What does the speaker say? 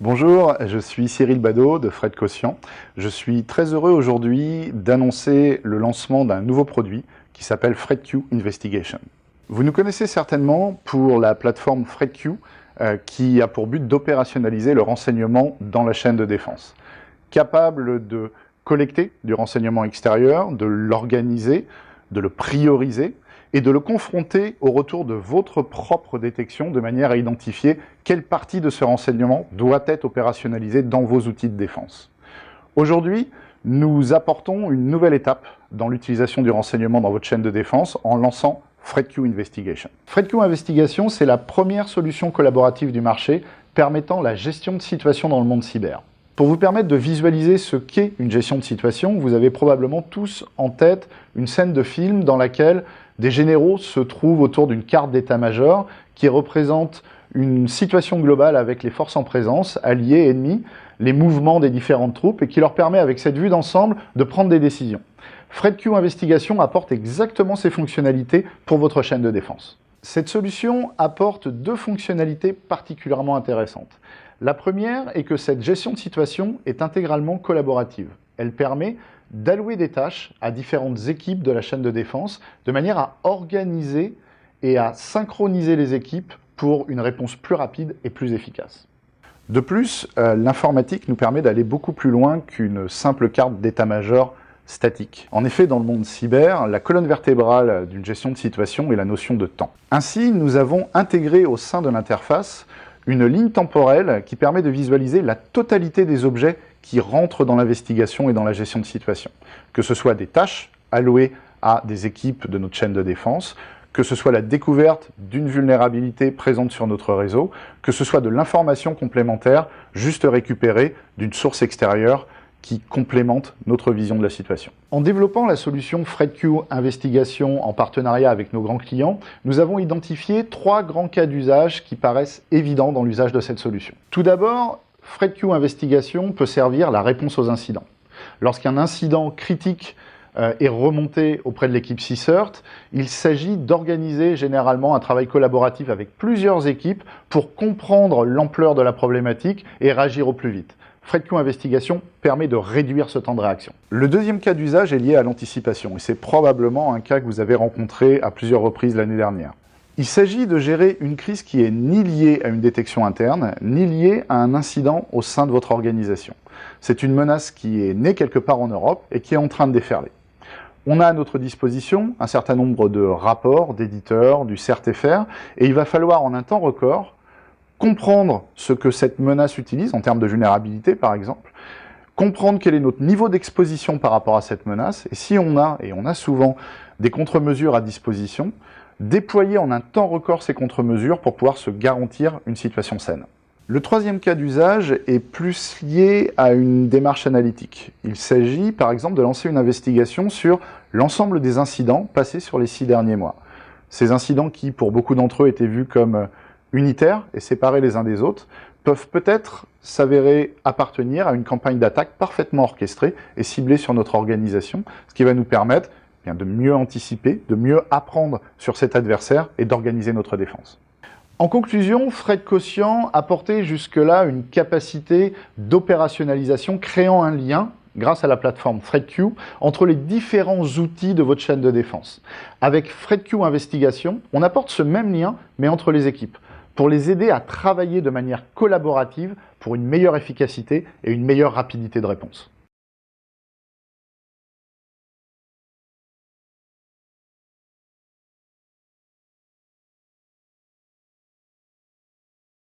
Bonjour, je suis Cyril Badeau de Fred Quotient. Je suis très heureux aujourd'hui d'annoncer le lancement d'un nouveau produit qui s'appelle FredQ Investigation. Vous nous connaissez certainement pour la plateforme FredQ qui a pour but d'opérationnaliser le renseignement dans la chaîne de défense. Capable de collecter du renseignement extérieur, de l'organiser, de le prioriser et de le confronter au retour de votre propre détection de manière à identifier quelle partie de ce renseignement doit être opérationnalisée dans vos outils de défense. Aujourd'hui, nous apportons une nouvelle étape dans l'utilisation du renseignement dans votre chaîne de défense en lançant FredQ Investigation. FredQ Investigation, c'est la première solution collaborative du marché permettant la gestion de situation dans le monde cyber. Pour vous permettre de visualiser ce qu'est une gestion de situation, vous avez probablement tous en tête une scène de film dans laquelle des généraux se trouvent autour d'une carte d'état-major qui représente une situation globale avec les forces en présence, alliées, ennemies, les mouvements des différentes troupes et qui leur permet avec cette vue d'ensemble de prendre des décisions. FredQ Investigation apporte exactement ces fonctionnalités pour votre chaîne de défense. Cette solution apporte deux fonctionnalités particulièrement intéressantes. La première est que cette gestion de situation est intégralement collaborative. Elle permet d'allouer des tâches à différentes équipes de la chaîne de défense de manière à organiser et à synchroniser les équipes pour une réponse plus rapide et plus efficace. De plus, l'informatique nous permet d'aller beaucoup plus loin qu'une simple carte d'état-major statique. En effet, dans le monde cyber, la colonne vertébrale d'une gestion de situation est la notion de temps. Ainsi, nous avons intégré au sein de l'interface une ligne temporelle qui permet de visualiser la totalité des objets qui rentrent dans l'investigation et dans la gestion de situation. Que ce soit des tâches allouées à des équipes de notre chaîne de défense, que ce soit la découverte d'une vulnérabilité présente sur notre réseau, que ce soit de l'information complémentaire juste récupérée d'une source extérieure qui complémente notre vision de la situation. En développant la solution FredQ Investigation en partenariat avec nos grands clients, nous avons identifié trois grands cas d'usage qui paraissent évidents dans l'usage de cette solution. Tout d'abord, FredQ Investigation peut servir la réponse aux incidents. Lorsqu'un incident critique est remonté auprès de l'équipe CSIRT, il s'agit d'organiser généralement un travail collaboratif avec plusieurs équipes pour comprendre l'ampleur de la problématique et réagir au plus vite. FredQ Investigation permet de réduire ce temps de réaction. Le deuxième cas d'usage est lié à l'anticipation, et c'est probablement un cas que vous avez rencontré à plusieurs reprises l'année dernière. Il s'agit de gérer une crise qui est ni liée à une détection interne, ni liée à un incident au sein de votre organisation. C'est une menace qui est née quelque part en Europe et qui est en train de déferler. On a à notre disposition un certain nombre de rapports, d'éditeurs, du CERT-FR, et il va falloir en un temps record comprendre ce que cette menace utilise, en termes de vulnérabilité par exemple, comprendre quel est notre niveau d'exposition par rapport à cette menace, et si on a, et on a souvent, des contre-mesures à disposition, déployer en un temps record ces contre-mesures pour pouvoir se garantir une situation saine. Le troisième cas d'usage est plus lié à une démarche analytique. Il s'agit par exemple de lancer une investigation sur l'ensemble des incidents passés sur les 6 derniers mois. Ces incidents qui, pour beaucoup d'entre eux, étaient vus comme unitaires et séparés les uns des autres, peuvent peut-être s'avérer appartenir à une campagne d'attaque parfaitement orchestrée et ciblée sur notre organisation, ce qui va nous permettre de mieux anticiper, de mieux apprendre sur cet adversaire et d'organiser notre défense. En conclusion, Fred Quotient apportait jusque-là une capacité d'opérationnalisation créant un lien grâce à la plateforme FredQ, entre les différents outils de votre chaîne de défense. Avec FredQ Investigation, on apporte ce même lien, mais entre les équipes, pour les aider à travailler de manière collaborative pour une meilleure efficacité et une meilleure rapidité de réponse.